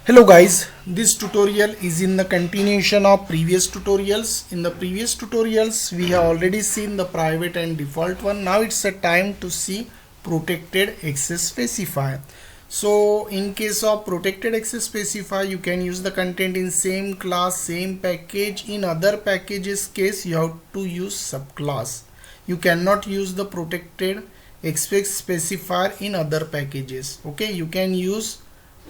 Hello guys, this tutorial is in the continuation of previous tutorials. In the previous tutorials we have already seen the private and default one. Now it's a time to see protected access specifier. So in case of protected access specifier, you can use the content in same class, same package. In other packages case, you have to use subclass. You cannot use the protected access specifier in other packages. Okay, you can use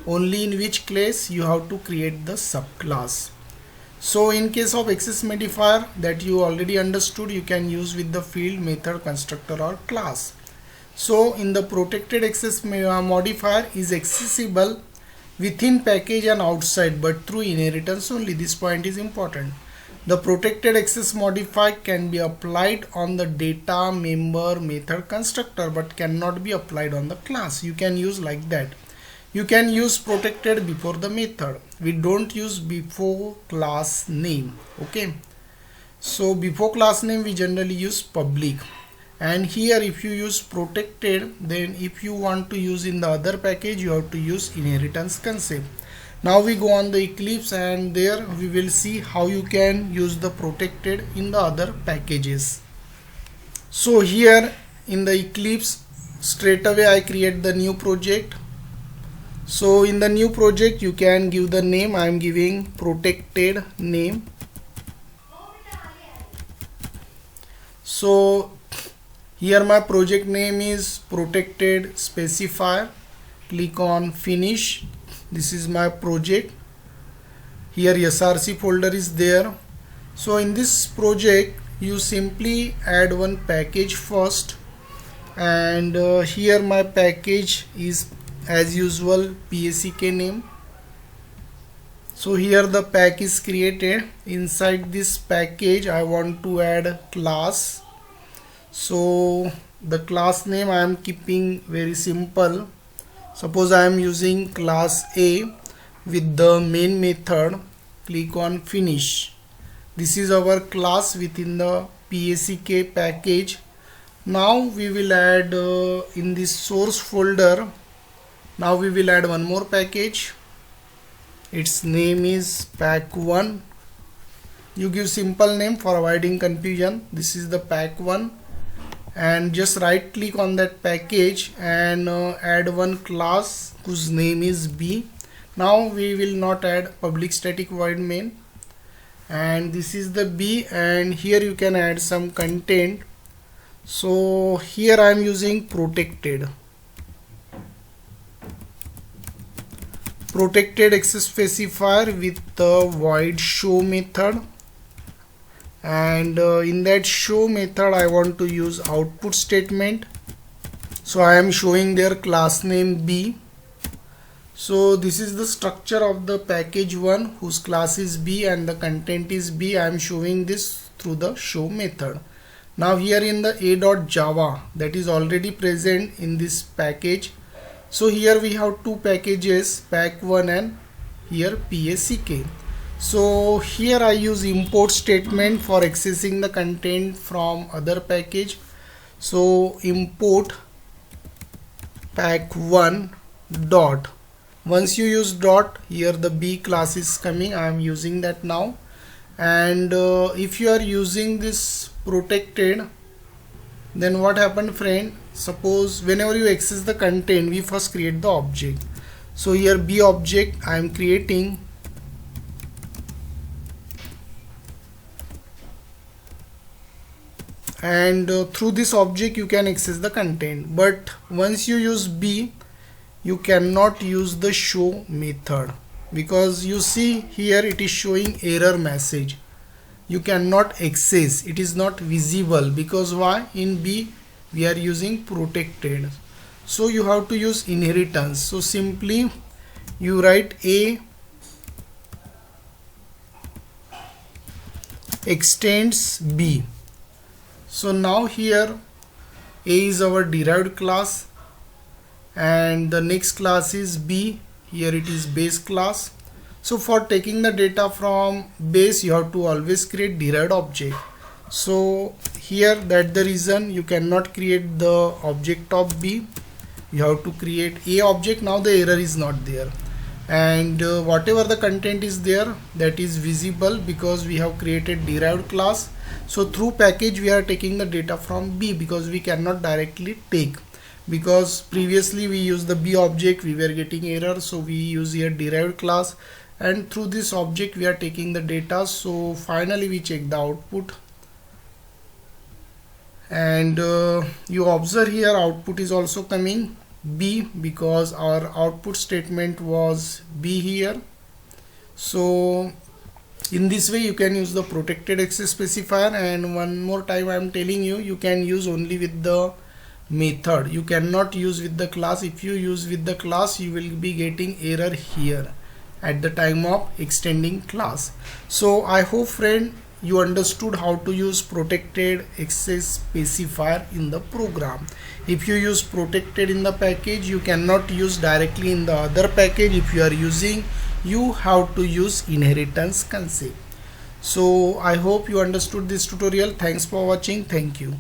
only in which case you have to create the subclass. So in case of access modifier that you already understood, you can use with the field, method, constructor or class. So in the protected access modifier is accessible within package and outside, but through inheritance only. This point is important. The protected access modifier can be applied on the data, member, method, constructor, but cannot be applied on the class. You can use like that. You can use protected before the method. We don't use before class name. Okay. So before class name we generally use public. And here if you use protected, then if you want to use in the other package, you have to use inheritance concept. Now we go on the Eclipse and there we will see how you can use the protected in the other packages. So here in the Eclipse, straight away I create the new project. So in the new project you can give the name. I am giving protected name. So here my project name is protected specifier. Click on finish. This is my project. Here src folder is there. So in this project you simply add one package first, and here my package is as usual pack name. So here the pack is created. Inside this package I want to add class. So the class name I am keeping very simple. Suppose I am using class A with the main method. Click on finish. This is our class within the pack package. Now we will add in this source folder. Now we will add one more package. Its name is pack1. You give simple name for avoiding confusion. This is the pack1, and just right click on that package and add one class whose name is B. Now we will not add public static void main, and this is the B, and here you can add some content. So here I am using protected access specifier with the void show method, and in that show method I want to use output statement. So I am showing their class name B. So this is the structure of the package 1 whose class is B and the content is B. I am showing this through the show method. Now here in the a.java that is already present in this package. So here we have two packages, pack1 and here pack. So here I use import statement for accessing the content from other package. So import pack1 dot. Once you use dot, here the B class is coming. I am using that now. And if you are using this protected, then what happened, friend? Suppose whenever you access the content, we first create the object. So here B object I am creating, and through this object you can access the content. But once you use B, you cannot use the show method, because you see here it is showing error message. You cannot access, it is not visible, because why? In B we are using protected. So you have to use inheritance. So simply you write A extends B. So now here A is our derived class and the next class is B. Here it is base class. So for taking the data from base, you have to always create derived object. So here that's the reason you cannot create the object of B. You have to create A object. Now the error is not there. and whatever the content is there, that is visible because we have created derived class. So through package we are taking the data from B, because we cannot directly take, because previously we used the B object, we were getting error, so we use here derived class, and through this object we are taking the data. So finally we check the output, and you observe here output is also coming B, because our output statement was B here. So in this way you can use the protected access specifier. And one more time I am telling you, you can use only with the method, you cannot use with the class. If you use with the class, you will be getting error here at the time of extending class. So I hope friend you understood how to use protected access specifier in the program. If you use protected in the package, you cannot use directly in the other package. If you are using, you have to use inheritance concept. So I hope you understood this tutorial. Thanks for watching. Thank you.